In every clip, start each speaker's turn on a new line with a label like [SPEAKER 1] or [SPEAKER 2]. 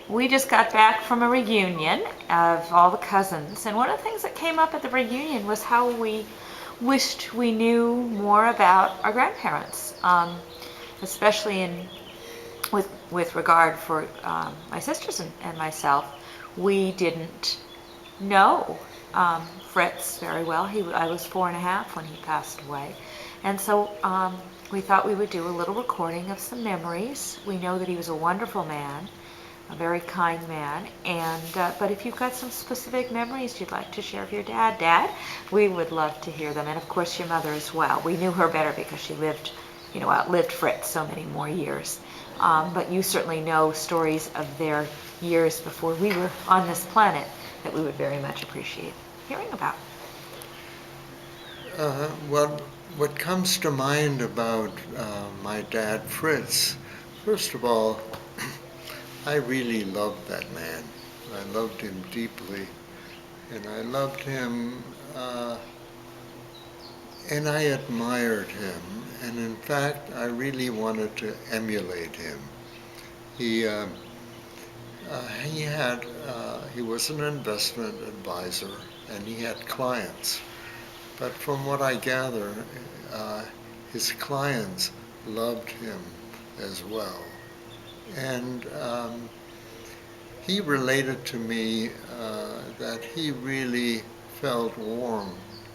[SPEAKER 1] We just got back from a reunion of all the cousins, and one of the things that came up at the reunion was how we wished we knew more about our grandparents, especially with regard for my sisters and myself. We didn't know Fritz very well. I was 4.5 when he passed away, and so we thought we would do a little recording of some memories. We know that he was a wonderful man, a very kind man, and but if you've got some specific memories you'd like to share of your dad, we would love to hear them, and of course your mother as well. We knew her better because she lived, outlived Fritz so many more years. But you certainly know stories of their years before we were on this planet that we would very much appreciate hearing about.
[SPEAKER 2] Well, what comes to mind about my dad, Fritz, first of all, I really loved that man. I loved him deeply, and I loved him, and I admired him, and in fact, I really wanted to emulate him. He he was an investment advisor, and he had clients. But from what I gather, uh, his clients loved him as well. And he related to me that he really felt warm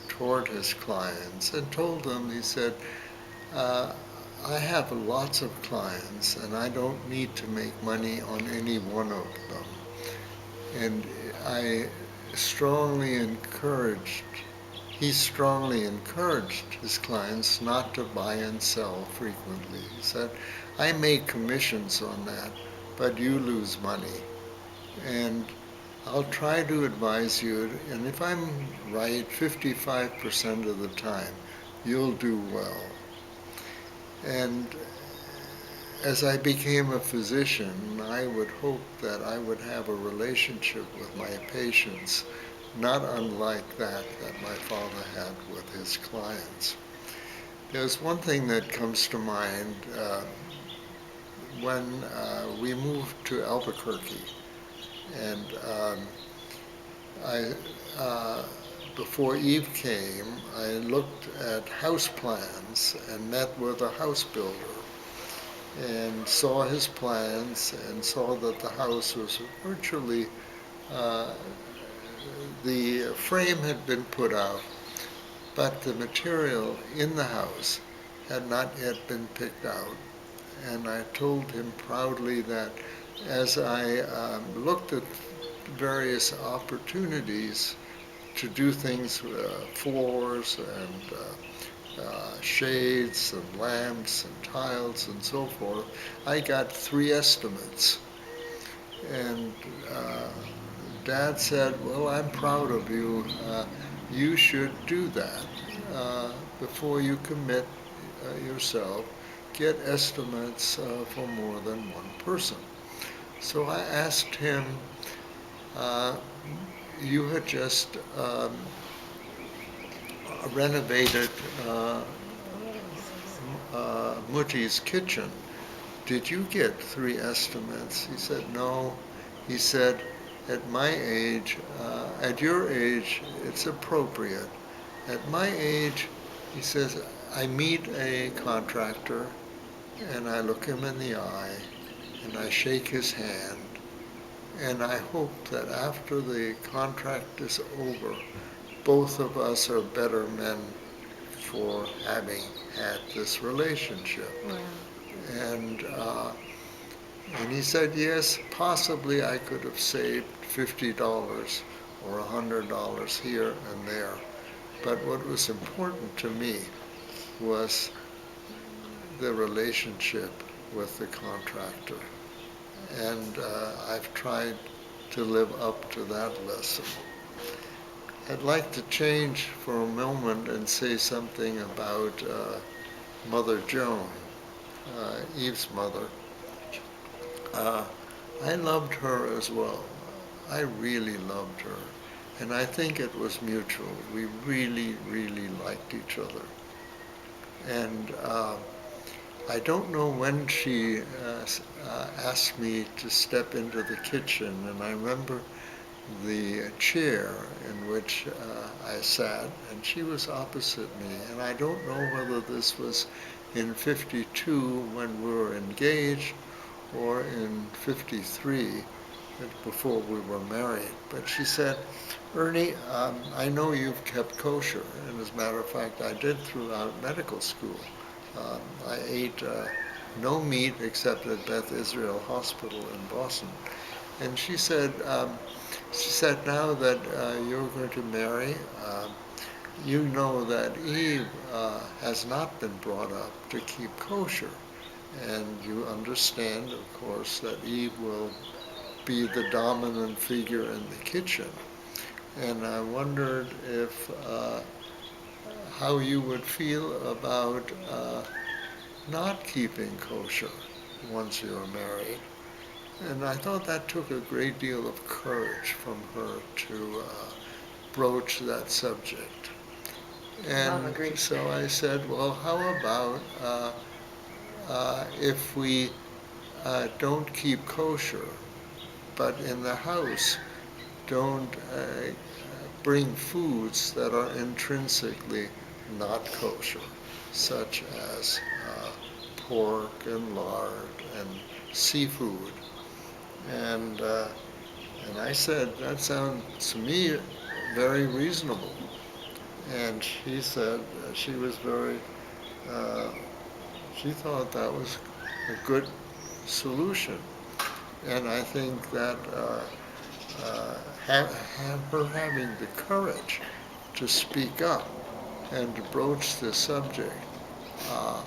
[SPEAKER 2] toward his clients and told them, he said, uh, I have lots of clients and I don't need to make money on any one of them. And I strongly encouraged he strongly encouraged his clients not to buy and sell frequently. He said, I make commissions on that, but you lose money. And I'll try to advise you, and if I'm right 55% of the time, you'll do well. And as I became a physician, I would hope that I would have a relationship with my patients not unlike that my father had with his clients. There's one thing that comes to mind when we moved to Albuquerque, and I, uh, before Eve came, I looked at house plans and met with a house builder and saw his plans and saw that the house was virtually uh, the frame had been put out, but the material in the house had not yet been picked out. And I told him proudly that as I looked at various opportunities to do things, floors and shades and lamps and tiles and so forth, I got 3 estimates. And Dad said, well, I'm proud of you. You should do that before you commit yourself. Get estimates for more than one person. So I asked him, uh, you had just renovated Muti's kitchen. Did you get 3 estimates? He said, no. He said, at my age, at your age, it's appropriate. At my age, he says, I meet a contractor and I look him in the eye and I shake his hand and I hope that after the contract is over, both of us are better men for having had this relationship.
[SPEAKER 1] Yeah.
[SPEAKER 2] And he said, yes, possibly I could have saved $50 or $100 here and there. But what was important to me was the relationship with the contractor. And I've tried to live up to that lesson. I'd like to change for a moment and say something about Mother Joan, Eve's mother. Uh, I loved her as well. I really loved her. And I think it was mutual. We really, really liked each other. And I don't know when she asked me to step into the kitchen, and I remember the chair in which I sat, and she was opposite me. And I don't know whether this was in 52 when we were engaged or in 53 before we were married. But she said, Ernie, I know you've kept kosher. And as a matter of fact, I did throughout medical school. I ate no meat except at Beth Israel Hospital in Boston. And she said, now that you're going to marry, you know that Eve has not been brought up to keep kosher. And you understand, of course, that Eve will be the dominant figure in the kitchen. And I wondered if how you would feel about not keeping kosher once you're married. And I thought that took a great deal of courage from her to broach that subject.
[SPEAKER 1] Mom
[SPEAKER 2] And
[SPEAKER 1] agreed.
[SPEAKER 2] so I said, well, how about if we don't keep kosher, but in the house don't bring foods that are intrinsically not kosher, such as pork and lard and seafood. And and I said, that sounds to me very reasonable. And she said she was very, uh, she thought that was a good solution. And I think that her having the courage to speak up and to broach this subject, uh,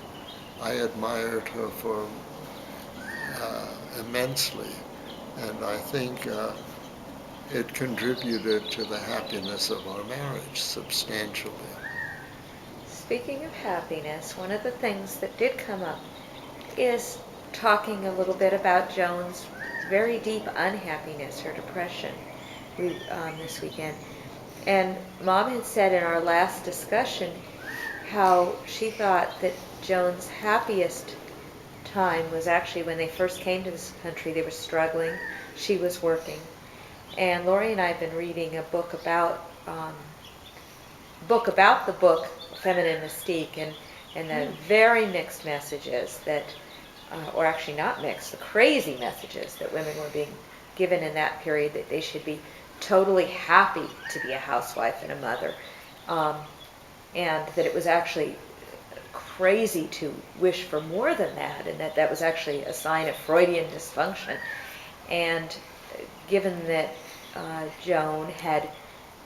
[SPEAKER 2] I admired her for immensely. And I think it contributed to the happiness of our marriage substantially.
[SPEAKER 1] Speaking of happiness, one of the things that did come up is talking a little bit about Joan's very deep unhappiness, her depression, this weekend. And Mom had said in our last discussion how she thought that Joan's happiest time was actually when they first came to this country. They were struggling. She was working. And Lori and I have been reading a book about the book Feminine Mystique, and the very mixed messages that, or actually not mixed, the crazy messages that women were being given in that period, that they should be totally happy to be a housewife and a mother, and that it was actually crazy to wish for more than that, and that was actually a sign of Freudian dysfunction. And given that Joan had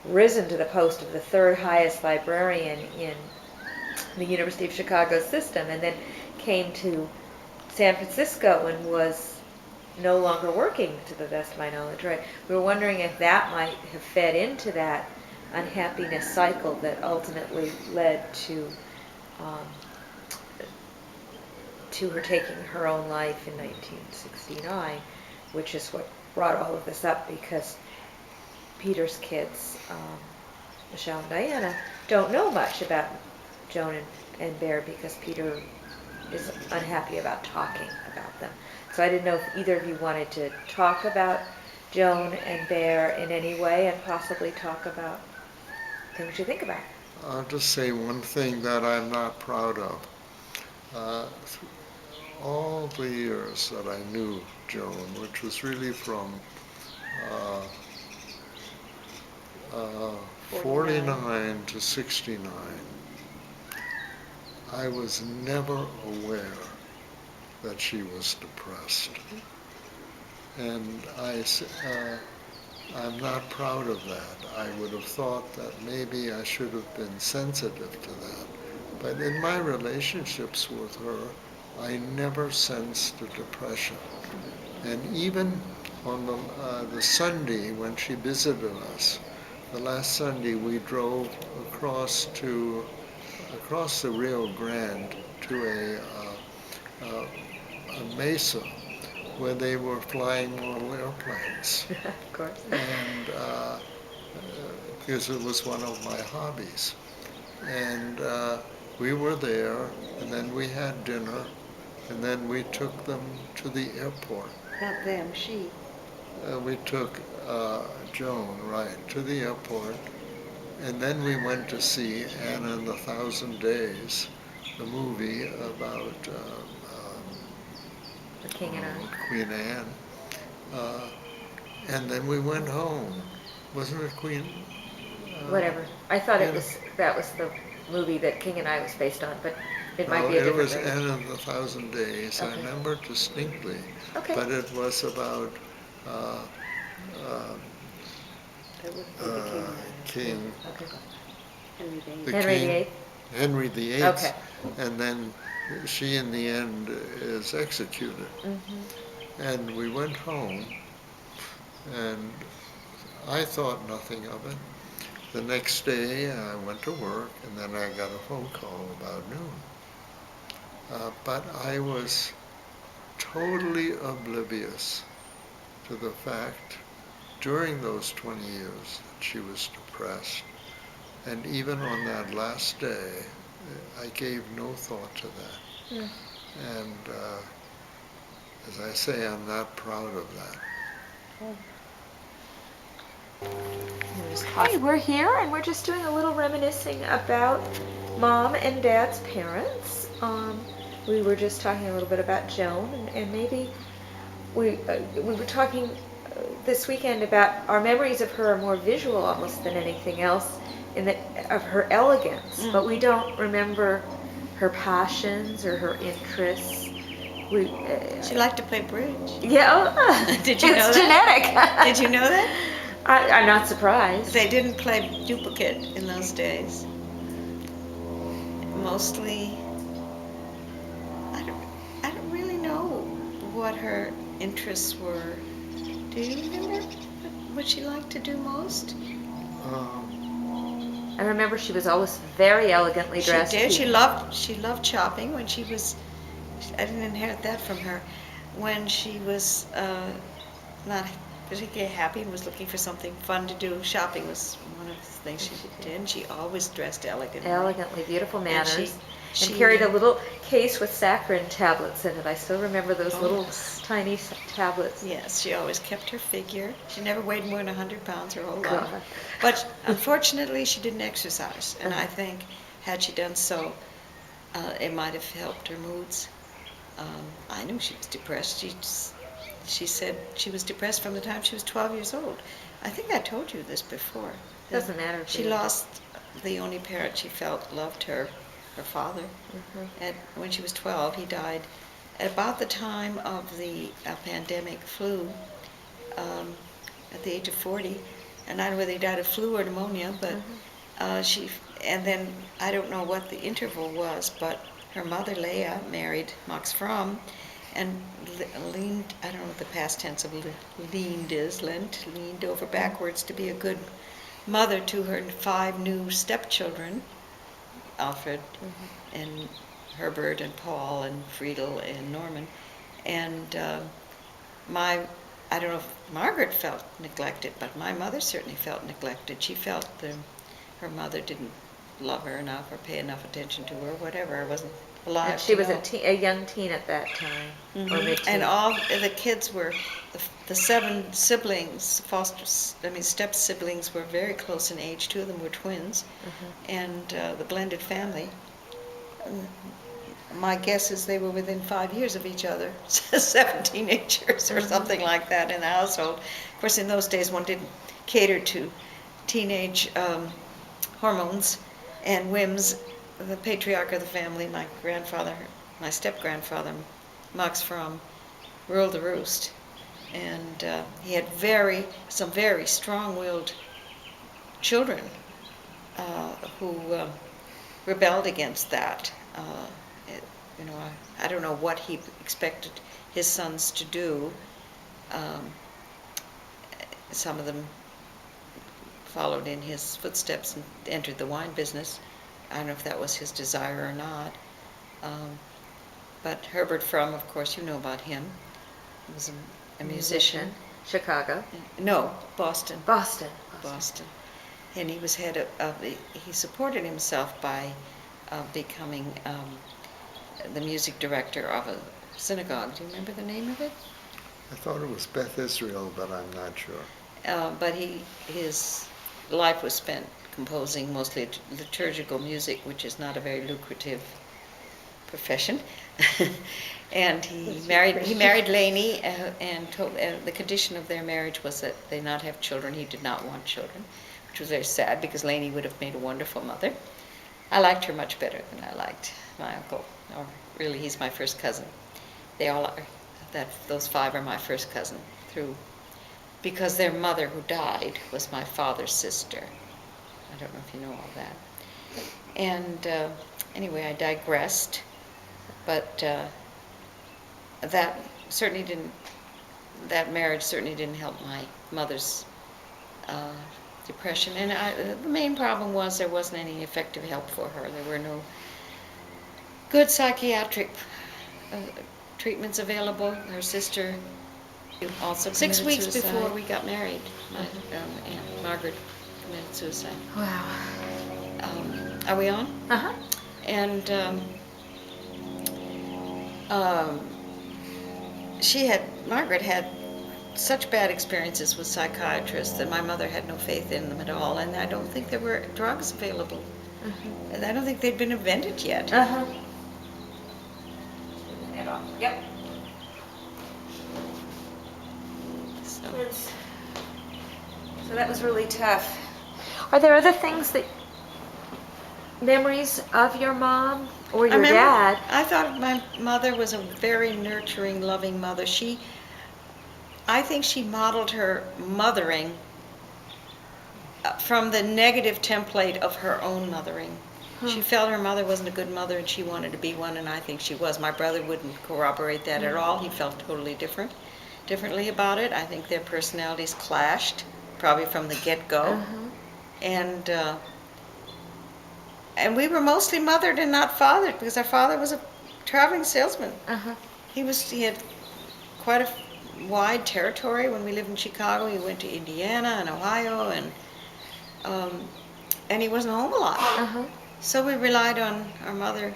[SPEAKER 1] risen to the post of the third highest librarian in the University of Chicago system, and then came to San Francisco and was no longer working, to the best of my knowledge, right? We were wondering if that might have fed into that unhappiness cycle that ultimately led um, to her taking her own life in 1969, which is what brought all of this up, because Peter's kids, Michelle and Diana, don't know much about Joan and Bear, because Peter is unhappy about talking about them. So I didn't know if either of you wanted to talk about Joan and Bear in any way, and possibly talk about things you think about.
[SPEAKER 2] I'll just say one thing that I'm not proud of. All the years that I knew Joan, which was really from uh, 49 to 69, I was never aware that she was depressed. And I'm not proud of that. I would have thought that maybe I should have been sensitive to that. But in my relationships with her, I never sensed a depression. And even on the Sunday when she visited us, the last Sunday we drove across the Rio Grande to a mesa where they were flying model airplanes.
[SPEAKER 1] Of course.
[SPEAKER 2] And because it was one of my hobbies. And we were there, and then we had dinner, and then we took them to the airport.
[SPEAKER 3] Not them, she.
[SPEAKER 2] We took Joan, right, to the airport, and then we went to see Anne and the Thousand Days, the movie about
[SPEAKER 1] The King and I.
[SPEAKER 2] Queen Anne. Uh, and then we went home. Wasn't it Queen?
[SPEAKER 1] Whatever. I thought
[SPEAKER 2] Anne,
[SPEAKER 1] that was the movie that King and I was based on, but it might
[SPEAKER 2] no,
[SPEAKER 1] be a
[SPEAKER 2] it
[SPEAKER 1] different
[SPEAKER 2] was
[SPEAKER 1] movie.
[SPEAKER 2] Anne and the Thousand Days. I
[SPEAKER 1] Okay.
[SPEAKER 2] remember it distinctly.
[SPEAKER 1] Okay.
[SPEAKER 2] But it was about uh, uh,
[SPEAKER 3] That would be the
[SPEAKER 2] King
[SPEAKER 1] Okay.
[SPEAKER 3] Henry VIII.
[SPEAKER 2] the
[SPEAKER 1] Henry
[SPEAKER 2] King,
[SPEAKER 1] VIII?
[SPEAKER 2] Henry VIII,
[SPEAKER 1] Okay.
[SPEAKER 2] and then she in the end is executed. And we went home, and I thought nothing of it. The next day I went to work, and then I got a phone call about noon. But I was totally oblivious to the fact during those 20 years that she was depressed. And even on that last day, I gave no thought to that.
[SPEAKER 1] Yeah.
[SPEAKER 2] And as I say, I'm not proud of that.
[SPEAKER 1] Hey, we're here and we're just doing a little reminiscing about Mom and Dad's parents. We were just talking a little bit about Joan, and maybe we were talking this weekend about our memories of her are more visual almost than anything else, in that of her elegance, but we don't remember her passions or her interests.
[SPEAKER 3] She liked to play bridge.
[SPEAKER 1] Yeah.
[SPEAKER 3] Did you know
[SPEAKER 1] It's
[SPEAKER 3] that?
[SPEAKER 1] genetic.
[SPEAKER 3] Did you know that?
[SPEAKER 1] I'm not surprised.
[SPEAKER 3] They didn't play duplicate in those days. Mostly, I don't really know what her interests were. Do you remember what she liked to do most?
[SPEAKER 1] I remember she was always very elegantly
[SPEAKER 3] She
[SPEAKER 1] dressed.
[SPEAKER 3] did. She loved shopping when she was. I didn't inherit that from her. When she was not particularly happy and was looking for something fun to do, shopping was one of the things she did. And she always dressed elegantly.
[SPEAKER 1] Elegantly, beautiful manners.
[SPEAKER 3] And she
[SPEAKER 1] carried a little case with saccharin tablets in it. I still remember those little
[SPEAKER 3] yes.
[SPEAKER 1] tiny tablets.
[SPEAKER 3] Yes, she always kept her figure. She never weighed more than 100 pounds her whole
[SPEAKER 1] God.
[SPEAKER 3] life. But unfortunately, she didn't exercise. And I think had she done so, it might have helped her moods. I knew she was depressed. She said she was depressed from the time she was 12 years old. I think I told you this before.
[SPEAKER 1] Doesn't matter.
[SPEAKER 3] She lost the only parent she felt loved her, her father. And when she was 12, he died at about the time of the pandemic flu, at the age of 40. And I don't know whether he died of flu or pneumonia, but and then I don't know what the interval was, but her mother, Leah, married Max Fromm, and leaned, I don't know what the past tense of leaned is, leaned over backwards to be a good mother to her 5 new stepchildren, Alfred and Herbert and Paul and Friedel and Norman. And I don't know if Margaret felt neglected, but my mother certainly felt neglected. She felt her mother didn't love her enough or pay enough attention to her, whatever. I wasn't alive.
[SPEAKER 1] And she was a young teen at that time, or mid-teen.
[SPEAKER 3] And all the kids were, the 7 siblings, step siblings were very close in age. 2 of them were twins, and the blended family. My guess is they were within 5 years of each other, 7 teenagers or something like that in the household. Of course, in those days, one didn't cater to teenage hormones and whims. The patriarch of the family, my grandfather, my step-grandfather, Max Fromm, ruled the roost. And he had some very strong-willed children who rebelled against that. I don't know what he expected his sons to do. Some of them followed in his footsteps and entered the wine business. I don't know if that was his desire or not. But Herbert Fromm, of course, you know about him. He was a musician.
[SPEAKER 1] Chicago.
[SPEAKER 3] No, Boston.
[SPEAKER 1] Boston.
[SPEAKER 3] And he was he supported himself by becoming the music director of synagogue. Do you remember the name of it?
[SPEAKER 2] I thought it was Beth Israel, but I'm not sure.
[SPEAKER 3] But his life was spent composing mostly liturgical music, which is not a very lucrative profession. And he married Lainey, and the condition of their marriage was that they not have children. He did not want children, which was very sad because Lainey would have made a wonderful mother. I liked her much better than I liked my uncle, or really he's my first cousin. They all are. Those five are my first cousin because their mother, who died, was my father's sister. I don't know if you know all that. And anyway, I digressed, but that marriage certainly didn't help my mother's depression. And the main problem was there wasn't any effective help for her. There were no good psychiatric treatments available. Her sister also 6 weeks suicide. Before we got married, my Aunt Margaret committed suicide.
[SPEAKER 1] Wow.
[SPEAKER 3] Are we on?
[SPEAKER 1] Uh-huh.
[SPEAKER 3] And Margaret had such bad experiences with psychiatrists that my mother had no faith in them at all, and I don't think there were drugs available. Mm-hmm. And I don't think they'd been invented yet.
[SPEAKER 1] Uh-huh. Yep. So that was really tough. Are there other memories of your mom or your dad?
[SPEAKER 3] I thought my mother was a very nurturing, loving mother. I think she modeled her mothering from the negative template of her own mothering. She felt her mother wasn't a good mother and she wanted to be one, and I think she was. My brother wouldn't corroborate that at all. He felt totally differently about it. I think their personalities clashed, probably from the get-go. And we were mostly mothered and not fathered because our father was a traveling salesman. He had quite a wide territory. When we lived in Chicago, he went to Indiana and Ohio, and he wasn't home a lot. So we relied on our mother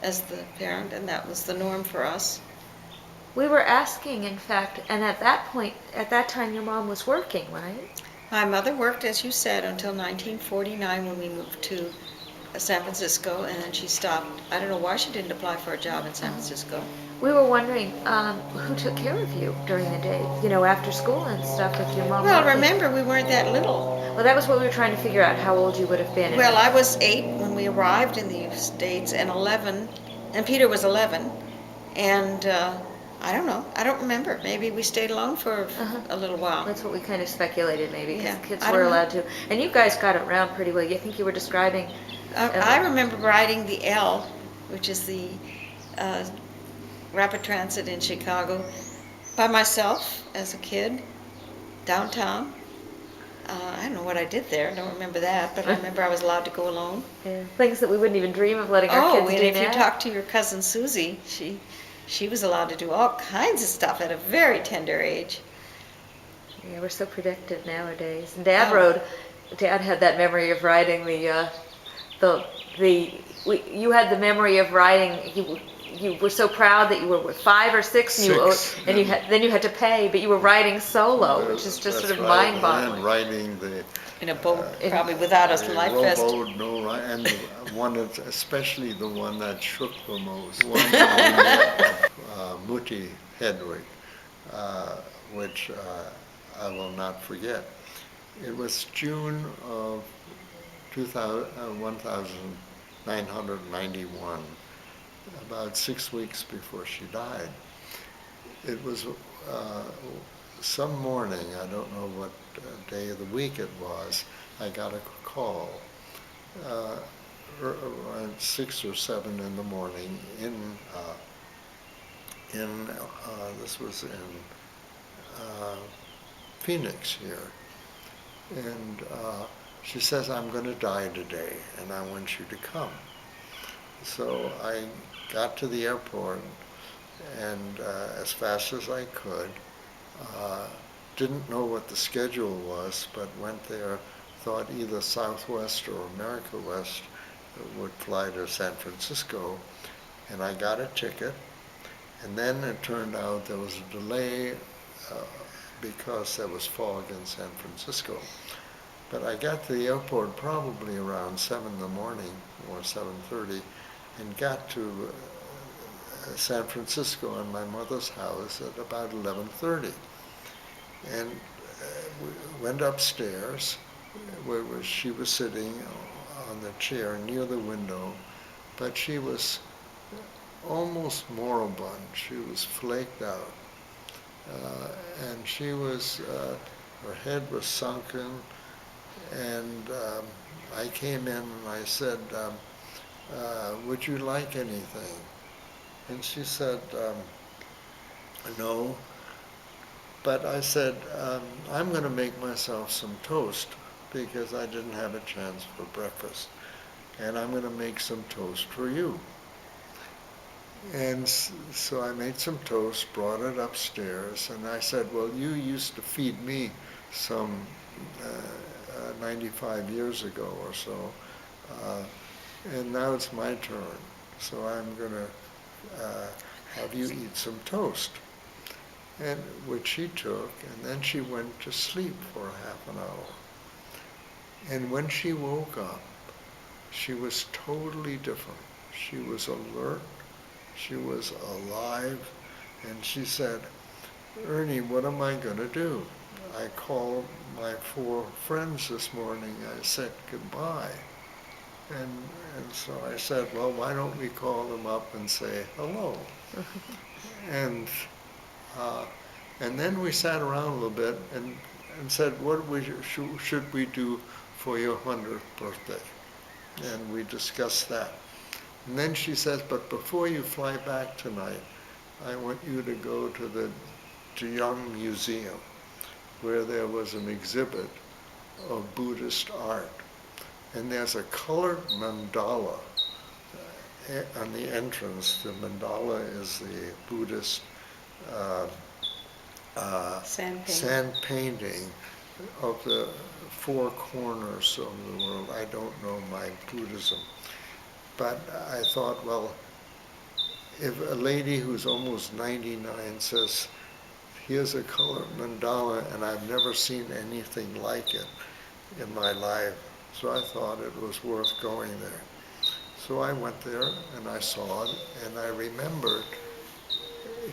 [SPEAKER 3] as the parent, and that was the norm for us.
[SPEAKER 1] We were asking, in fact, and at that time your mom was working, right?
[SPEAKER 3] My mother worked, as you said, until 1949 when we moved to San Francisco, and then she stopped. I don't know why she didn't apply for a job in San Francisco.
[SPEAKER 1] We were wondering who took care of you during the day, after school and stuff with your mom.
[SPEAKER 3] Well, remember, we weren't that little.
[SPEAKER 1] Well, that was what we were trying to figure out, how old you would have been.
[SPEAKER 3] Well, I was 8 when we arrived in the States, and 11, and Peter was 11, and I don't know. I don't remember. Maybe we stayed alone for a little while.
[SPEAKER 1] That's what we kind of speculated, maybe, because kids
[SPEAKER 3] I
[SPEAKER 1] were allowed to. And you guys got around pretty well. I think you were describing...
[SPEAKER 3] I remember riding the L, which is the rapid transit in Chicago, by myself as a kid, downtown. I don't know what I did there. I don't remember that, but I remember I was allowed to go alone.
[SPEAKER 1] Yeah. Things that we wouldn't even dream of letting our kids do now.
[SPEAKER 3] Oh, and if you talk to your cousin Susie, she was allowed to do all kinds of stuff at a very tender age.
[SPEAKER 1] Yeah, we're so productive nowadays. And Dad had that memory of riding you had the memory of riding. You were so proud that you were 5 or 6, and then you had to pay, but you were riding solo, which is just sort of mind-boggling.
[SPEAKER 2] And riding
[SPEAKER 3] in a boat, probably without a life vest.
[SPEAKER 2] And one especially the one that shook the most, Mutti Hedwig, which I will not forget. It was June of 1991, about 6 weeks before she died. It was some morning, I don't know what day of the week it was, I got a call around 6 or 7 in the morning this was in Phoenix here, and she says, "I'm going to die today, and I want you to come." So I got to the airport, and as fast as I could, didn't know what the schedule was, but went there, thought either Southwest or America West would fly to San Francisco, and I got a ticket, And then it turned out there was a delay because there was fog in San Francisco. But I got to the airport probably around 7 in the morning or 7:30 and got to San Francisco in my mother's house at about 11:30. And we went upstairs where she was sitting on the chair near the window, but she was almost moribund. She was flaked out. And she was, her head was sunken, and I came in and I said, would you like anything? And she said, no. But I said, I'm going to make myself some toast because I didn't have a chance for breakfast. And I'm going to make some toast for you. And so I made some toast, brought it upstairs, and I said, well, you used to feed me some 95 years ago or so, and now it's my turn. So I'm going to have you eat some toast. And which she took, and then she went to sleep for half an hour. And when she woke up, she was totally different. She was alert, she was alive, and she said, Ernie, what am I going to do? I called my 4 friends this morning, I said goodbye. And so I said, well, why don't we call them up and say hello? And then we sat around a little bit and said, what should we do for your 100th birthday? And we discussed that. And then she says, but before you fly back tonight, I want you to go to the Jiyang Museum, where there was an exhibit of Buddhist art. And there's a colored mandala on the entrance. The mandala is the Buddhist sand painting of the 4 corners of the world. I don't know my Buddhism. But I thought, well, if a lady who's almost 99 says, here's a colored mandala, and I've never seen anything like it in my life, so I thought it was worth going there. So I went there and I saw it, and I remembered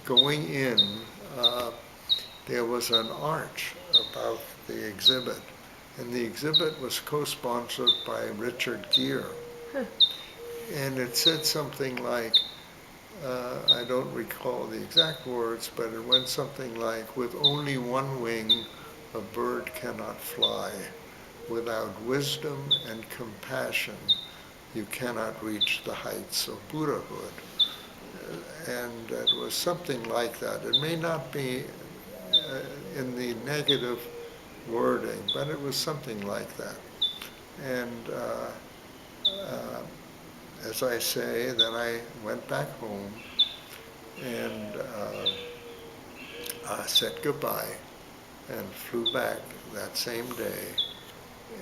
[SPEAKER 2] going in, there was an arch about the exhibit, and the exhibit was co-sponsored by Richard Gere. And it said something like, I don't recall the exact words, but it went something like, with only one wing, a bird cannot fly. Without wisdom and compassion, you cannot reach the heights of Buddhahood. And it was something like that. It may not be in the negative wording, but it was something like that. And as I say, then I went back home and said goodbye and flew back that same day.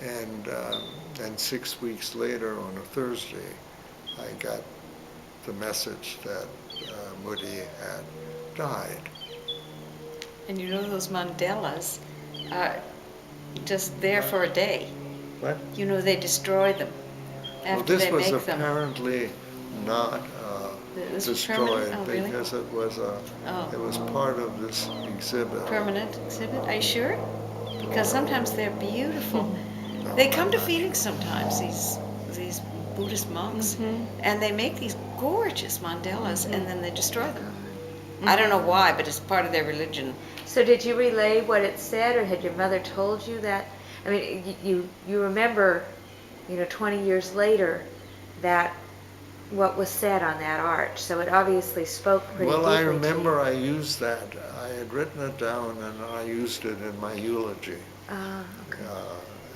[SPEAKER 2] And then 6 weeks later, on a Thursday, I got the message that Moody had died.
[SPEAKER 3] And you know those mandalas are just there for a day.
[SPEAKER 2] What?
[SPEAKER 3] You know, they destroy them after they make them.
[SPEAKER 2] Well, this was apparently not
[SPEAKER 3] This was
[SPEAKER 2] destroyed.
[SPEAKER 3] permanent? Oh, really?
[SPEAKER 2] Because it was part of this exhibit.
[SPEAKER 3] Permanent exhibit? Are you sure? Because sometimes they're beautiful. They come to Phoenix sometimes, these Buddhist monks, and they make these gorgeous mandalas, and then they destroy them. I don't know why, but it's part of their religion.
[SPEAKER 1] So did you relay what it said, or had your mother told you that? I mean, you remember, 20 years later, that what was said on that arch. So it obviously spoke pretty deeply
[SPEAKER 2] Well, I
[SPEAKER 1] to
[SPEAKER 2] remember
[SPEAKER 1] you.
[SPEAKER 2] I used that. I had written it down, and I used it in my eulogy.
[SPEAKER 1] Okay.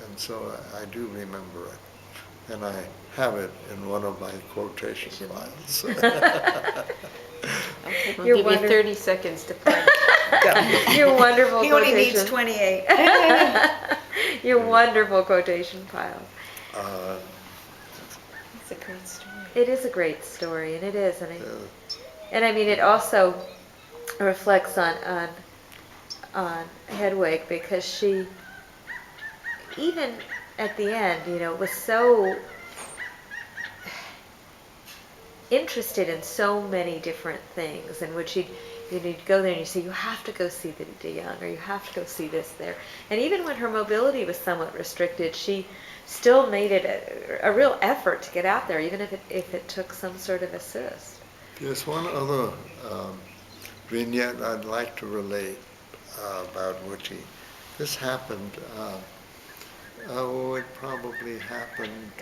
[SPEAKER 2] And so I do remember it. And I have it in one of my quotation files.
[SPEAKER 3] Okay.
[SPEAKER 4] We'll give you 30 seconds to find it.
[SPEAKER 1] Your wonderful
[SPEAKER 3] He
[SPEAKER 1] quotation.
[SPEAKER 3] only needs 28.
[SPEAKER 1] Your wonderful quotation pile.
[SPEAKER 3] It's a great story.
[SPEAKER 1] It is a great story, and it is, And I mean, it also reflects on Hedwig, because she, even at the end, was so interested in so many different things, and would you'd go there and you say, you have to go see the De Young, or you have to go see this there. And even when her mobility was somewhat restricted, she still made it a real effort to get out there, even if it took some sort of assist.
[SPEAKER 2] There's one other vignette I'd like to relate about Wuti. This happened, it probably happened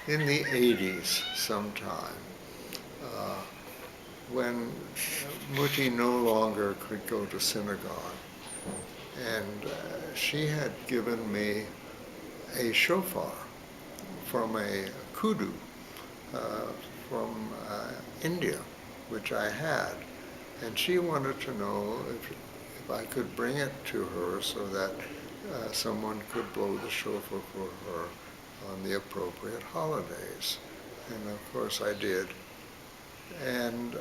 [SPEAKER 2] in the 80s sometime, uh, when Muti no longer could go to synagogue. And she had given me a shofar from a kudu from India, which I had. And she wanted to know if I could bring it to her so that someone could blow the shofar for her on the appropriate holidays. And of course I did. And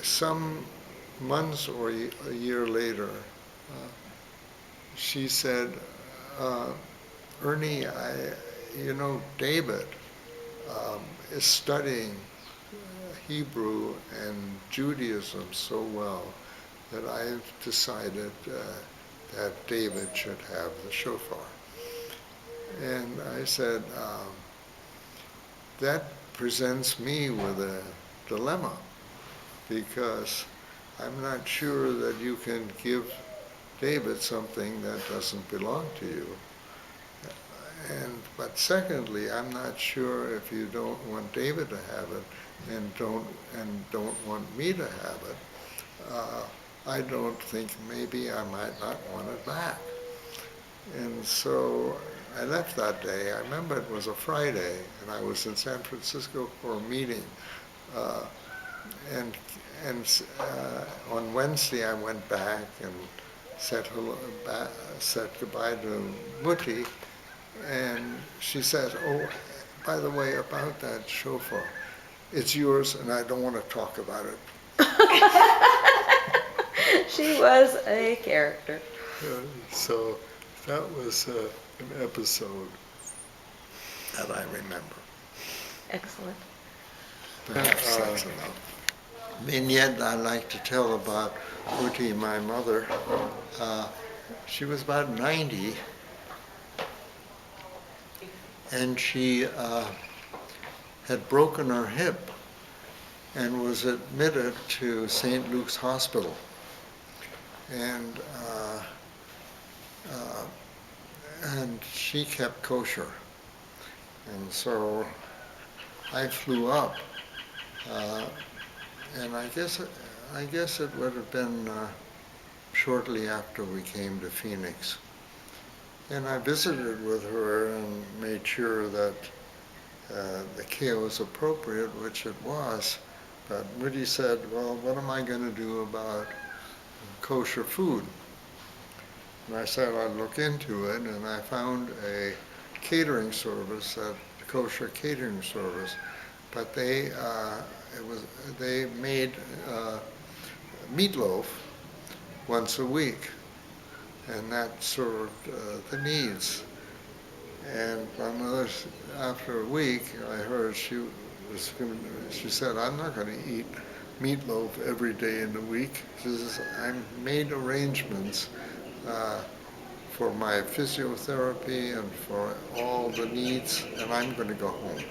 [SPEAKER 2] some months or a year later, she said, Ernie, David is studying Hebrew and Judaism so well that I've decided that David should have the shofar. And I said, that presents me with a dilemma, because I'm not sure that you can give David something that doesn't belong to you. But secondly, I'm not sure if you don't want David to have it and don't want me to have it. I don't think, maybe I might not want it back. And so I left that day. I remember it was a Friday, and I was in San Francisco for a meeting. And on Wednesday I went back and said goodbye to Muti, and she says, oh, by the way, about that shofar, it's yours and I don't want to talk about it.
[SPEAKER 1] She was a character.
[SPEAKER 2] So that was an episode that I remember.
[SPEAKER 1] Excellent.
[SPEAKER 2] Perhaps that's enough. Vignette I like to tell about Uti, my mother. She was about 90, and she had broken her hip and was admitted to St. Luke's Hospital. And she kept kosher. And so I flew up, and I guess it would have been shortly after we came to Phoenix. And I visited with her and made sure that the care was appropriate, which it was. But Moody said, well, what am I going to do about kosher food? And I said I'd look into it, and I found a catering service, a kosher catering service, but they made meatloaf once a week, and that served the needs. And my mother, after a week, I heard she said, I'm not going to eat meatloaf every day in the week. She says, I made arrangements for my physiotherapy and for all the needs, and I'm going to go home.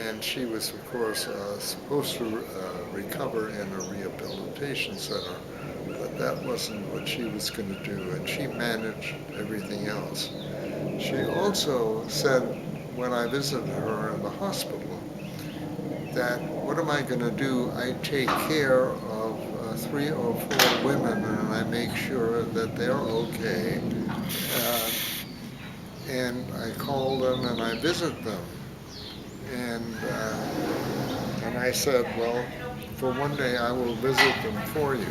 [SPEAKER 2] And she was, of course, supposed to recover in a rehabilitation center, but that wasn't what she was going to do, and she managed everything else. She also said, when I visited her in the hospital, that what am I going to do? I take care of 3 or 4 women, and I make sure that they're okay. And I call them and I visit them. And I said, well, for one day I will visit them for you.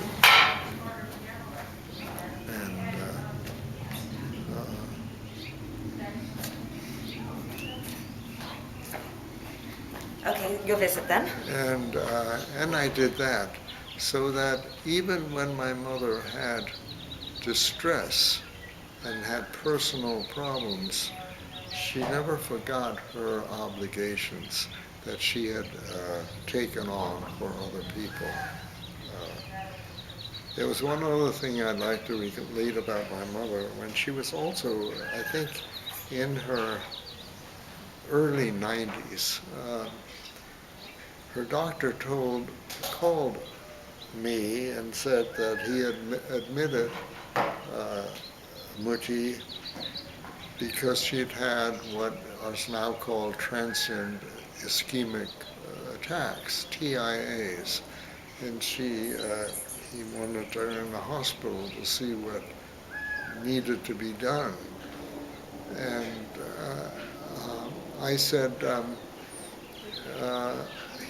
[SPEAKER 2] And
[SPEAKER 1] Okay, you'll visit them.
[SPEAKER 2] And I did that, so that even when my mother had distress and had personal problems, she never forgot her obligations that she had taken on for other people. There was one other thing I'd like to relate about my mother. When she was also, I think, in her early 90s, her doctor called me and said that he had admitted Muti because she'd had what are now called transient ischemic attacks, TIAs, and he wanted her in the hospital to see what needed to be done. And I said, uh,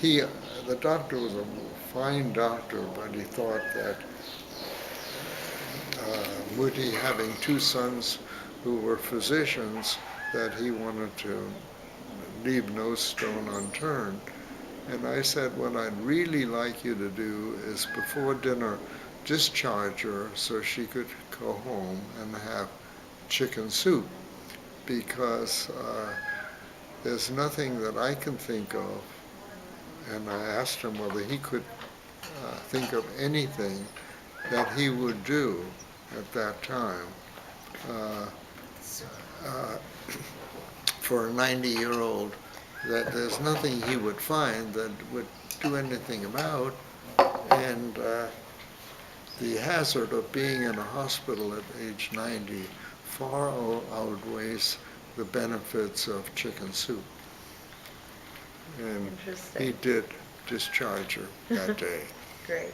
[SPEAKER 2] he, the doctor was a fine doctor, but he thought that Muti, having two sons who were physicians, that he wanted to leave no stone unturned. And I said, what I'd really like you to do is before dinner, discharge her so she could go home and have chicken soup, because there's nothing that I can think of. And I asked him whether he could think of anything that he would do at that time uh, uh, for a 90-year-old, that there's nothing he would find that would do anything about. And the hazard of being in a hospital at age 90 far outweighs the benefits of chicken soup. And he
[SPEAKER 4] Interesting.
[SPEAKER 2] did discharge her that day.
[SPEAKER 4] Great.